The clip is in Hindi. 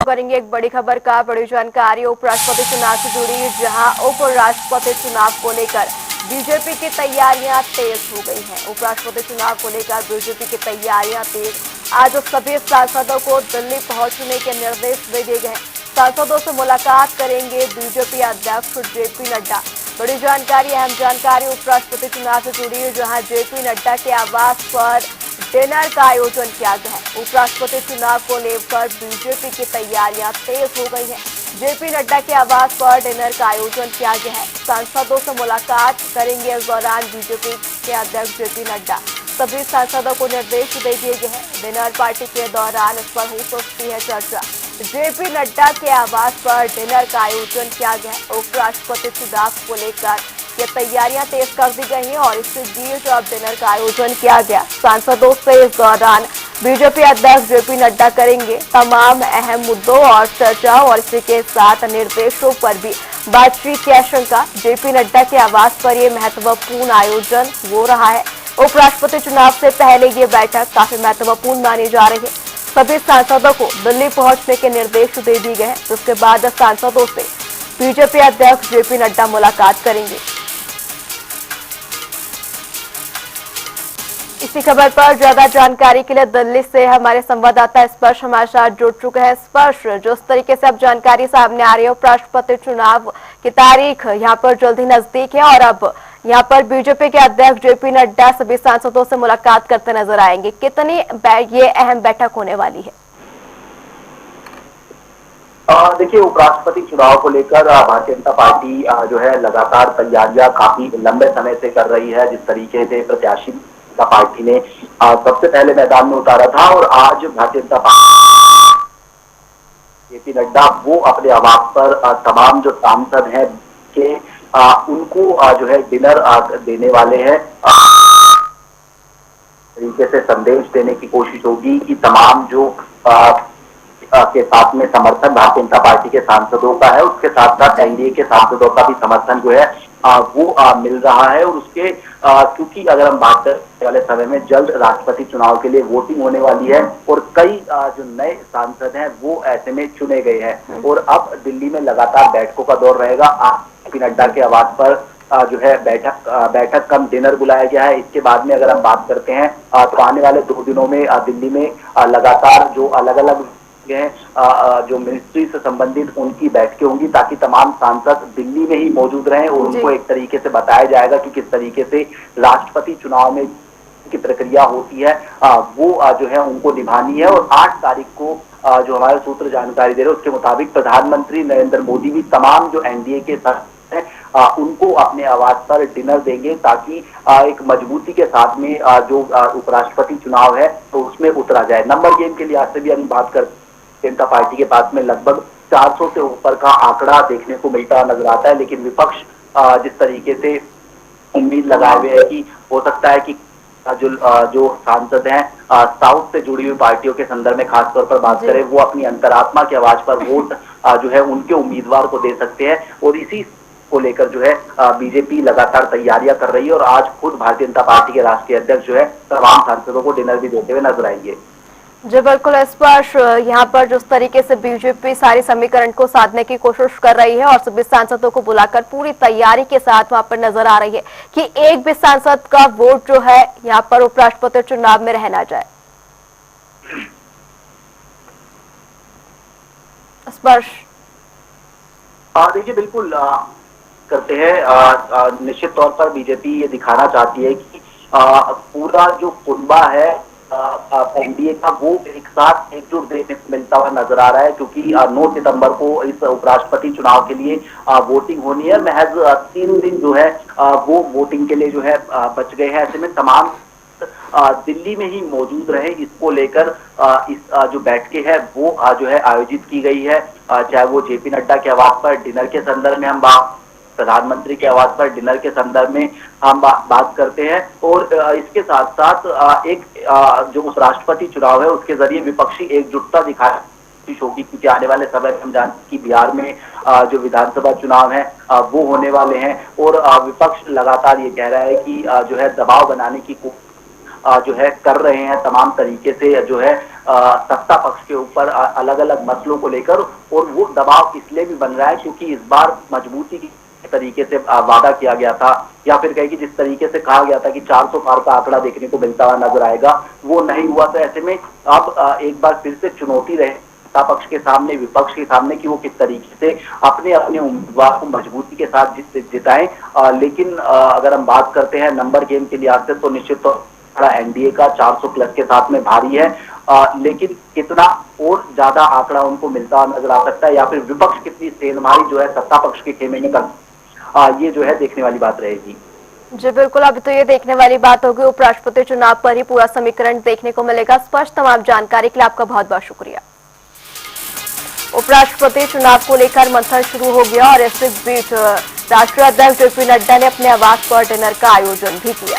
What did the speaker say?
करेंगे एक बड़ी खबर का बड़ी जानकारी उपराष्ट्रपति चुनाव से जुड़ी, जहां उपराष्ट्रपति चुनाव को लेकर बीजेपी की तैयारियां तेज हो गई हैं। उपराष्ट्रपति चुनाव को लेकर बीजेपी की तैयारियां तेज। आज सभी सांसदों को दिल्ली पहुंचने के निर्देश दे दिए गए हैं। सांसदों से मुलाकात करेंगे बीजेपी अध्यक्ष जेपी नड्डा। बड़ी जानकारी, अहम जानकारी उपराष्ट्रपति चुनाव से जुड़ी, जहां जेपी नड्डा के आवास पर डिनर का आयोजन किया गया है। उपराष्ट्रपति चुनाव को लेकर बीजेपी की तैयारियां तेज हो गई हैं। जेपी नड्डा के आवास पर डिनर का आयोजन किया गया है। सांसदों से मुलाकात करेंगे इस दौरान बीजेपी के अध्यक्ष जेपी नड्डा। सभी सांसदों को निर्देश दे दिए गए हैं। डिनर पार्टी के दौरान इस पर हो सकती है चर्चा। जेपी नड्डा के आवास पर डिनर का आयोजन किया गया है। उपराष्ट्रपति चुनाव को लेकर ये तैयारियां तेज कर दी गई हैं और इसके बीच अब डिनर का आयोजन किया गया। सांसदों से इस दौरान बीजेपी अध्यक्ष जेपी नड्डा करेंगे तमाम अहम मुद्दों और चर्चा, और इसी के साथ निर्देशों पर भी बातचीत की आशंका। जेपी नड्डा के आवास पर ये महत्वपूर्ण आयोजन हो रहा है। उपराष्ट्रपति चुनाव से पहले ये बैठक काफी महत्वपूर्ण मानी जा रही है। सभी सांसदों को दिल्ली पहुंचने के निर्देश दे दिए गए हैं, जिसके बाद सांसदों से बीजेपी अध्यक्ष जेपी नड्डा मुलाकात करेंगे। इसी खबर पर ज्यादा जानकारी के लिए दिल्ली से हमारे संवाददाता स्पर्श हमारे साथ जुड़ चुके हैं। स्पर्श, जिस तरीके से अब जानकारी सामने आ रही है, उपराष्ट्रपति चुनाव की तारीख यहाँ पर जल्द ही नजदीक है और अब यहाँ पर बीजेपी के अध्यक्ष जेपी नड्डा सभी सांसदों से मुलाकात करते नजर आएंगे। कितनी ये अहम बैठक होने वाली है? देखिए, उपराष्ट्रपति चुनाव को लेकर भारतीय जनता पार्टी जो है लगातार तैयारियां काफी लंबे समय से कर रही है। जिस तरीके से प्रत्याशी पार्टी ने सबसे पहले मैदान में उतारा था और आज भारतीय जनता पार्टी जेपी नड्डा वो अपने आवास पर तमाम जो सांसद हैं के उनको जो है डिनर देने वाले हैं। तरीके से संदेश देने की कोशिश होगी कि तमाम जो के साथ में समर्थन भारतीय जनता पार्टी के सांसदों का है, उसके साथ साथ एनडीए के सांसदों का भी समर्थन जो है वो मिल रहा है। और उसके क्योंकि अगर हम बात करने वाले समय में जल्द राष्ट्रपति चुनाव के लिए वोटिंग होने वाली है और कई जो नए सांसद हैं वो ऐसे में चुने गए हैं और अब दिल्ली में लगातार बैठकों का दौर रहेगा। जेपी नड्डा के आवास पर जो है बैठक कम डिनर बुलाया गया है। इसके बाद में अगर हम बात करते हैं तो आने वाले 2 दिनों में दिल्ली में लगातार जो अलग अलग जो मिनिस्ट्री से संबंधित उनकी बैठकें होंगी, ताकि तमाम सांसद दिल्ली में ही मौजूद रहें और उनको एक तरीके से बताया जाएगा कि किस तरीके से राष्ट्रपति चुनाव में की प्रक्रिया होती है वो जो है उनको निभानी है। और 8 तारीख को जो हमारे सूत्र जानकारी दे रहे हैं उसके मुताबिक प्रधानमंत्री नरेंद्र मोदी भी तमाम जो एनडीए के उनको अपने आवास पर डिनर देंगे, ताकि एक मजबूती के साथ में जो उपराष्ट्रपति चुनाव है तो उसमें उतरा जाए। नंबर गेम के लिहाज से भी हम बात करते जनता पार्टी के पास में लगभग 400 से ऊपर का आंकड़ा देखने को मिलता नजर आता है, लेकिन विपक्ष जिस तरीके से उम्मीद लगाए हुए है कि हो सकता है कि जो सांसद हैं साउथ से जुड़ी हुई पार्टियों के संदर्भ में खासतौर पर बात करें, वो अपनी अंतरात्मा की आवाज पर वोट जो है उनके उम्मीदवार को दे सकते हैं। और इसी को लेकर जो है बीजेपी लगातार तैयारियां कर रही है और आज खुद भारतीय जनता पार्टी के राष्ट्रीय अध्यक्ष जो है तमाम सांसदों को डिनर भी देते हुए नजर आएंगे। जी बिल्कुल स्पर्श, यहाँ पर जिस तरीके से बीजेपी सारी समीकरण को साधने की कोशिश कर रही है और सभी सांसदों को बुलाकर पूरी तैयारी के साथ वहां पर नजर आ रही है कि एक भी सांसद का वोट जो है यहाँ पर उपराष्ट्रपति चुनाव में रह ना जाए। स्पर्श, देखिए बिल्कुल करते हैं। निश्चित तौर पर बीजेपी ये दिखाना चाहती है कि पूरा जो कुनबा है एनडीए का वो एक साथ एकजुट देखने को मिलता हुआ नजर आ रहा है, क्योंकि 9 सितंबर को इस उपराष्ट्रपति चुनाव के लिए वोटिंग होनी है। महज 3 दिन जो है वो वोटिंग के लिए जो है बच गए हैं। ऐसे में तमाम दिल्ली में ही मौजूद रहे, इसको लेकर इस जो बैठकें है वो जो है आयोजित की गई है। चाहे वो जेपी नड्डा के आवास पर डिनर के संदर्भ में हम बात, प्रधानमंत्री के आवास पर डिनर के संदर्भ में हम बात करते हैं। और इसके साथ साथ एक जो उपराष्ट्रपति चुनाव है उसके जरिए विपक्षी एकजुटता दिखाई होगी, क्योंकि आने वाले समय में हम जानते कि बिहार में जो विधानसभा चुनाव है वो होने वाले हैं और विपक्ष लगातार ये कह रहा है कि जो है दबाव बनाने की जो है कर रहे हैं तमाम तरीके से जो है सत्ता पक्ष के ऊपर अलग अलग मसलों को लेकर, और वो दबाव इसलिए भी बन रहा है क्योंकि इस बार मजबूती की तरीके से वादा किया गया था, या फिर कहे कि जिस तरीके से कहा गया था कि 400 पार का आंकड़ा देखने को मिलता हुआ नजर आएगा, वो नहीं हुआ। तो ऐसे में अब एक बार फिर से चुनौती रहे सत्ता पक्ष के सामने, विपक्ष के सामने, कि वो किस तरीके से अपने अपने उम्मीदवार को मजबूती के साथ जिताएं। लेकिन अगर हम बात करते हैं नंबर गेम के लिहाज से, तो निश्चित तौर एनडीए का 400 प्लस के साथ में भारी है, लेकिन कितना और ज्यादा आंकड़ा उनको मिलता नजर आ सकता है, या फिर विपक्ष कितनी सेंधमारी जो है सत्ता पक्ष के खेमे में कर, ये जो है देखने वाली बात रहेगी। जी बिल्कुल, अभी तो ये देखने वाली बात होगी। उपराष्ट्रपति चुनाव पर ही पूरा समीकरण देखने को मिलेगा। स्पष्ट तमाम जानकारी के लिए आपका बहुत बहुत शुक्रिया। उपराष्ट्रपति चुनाव को लेकर मंथन शुरू हो गया और इस बीच राष्ट्रीय अध्यक्ष जेपी नड्डा ने अपने आवास पर डिनर का आयोजन भी किया।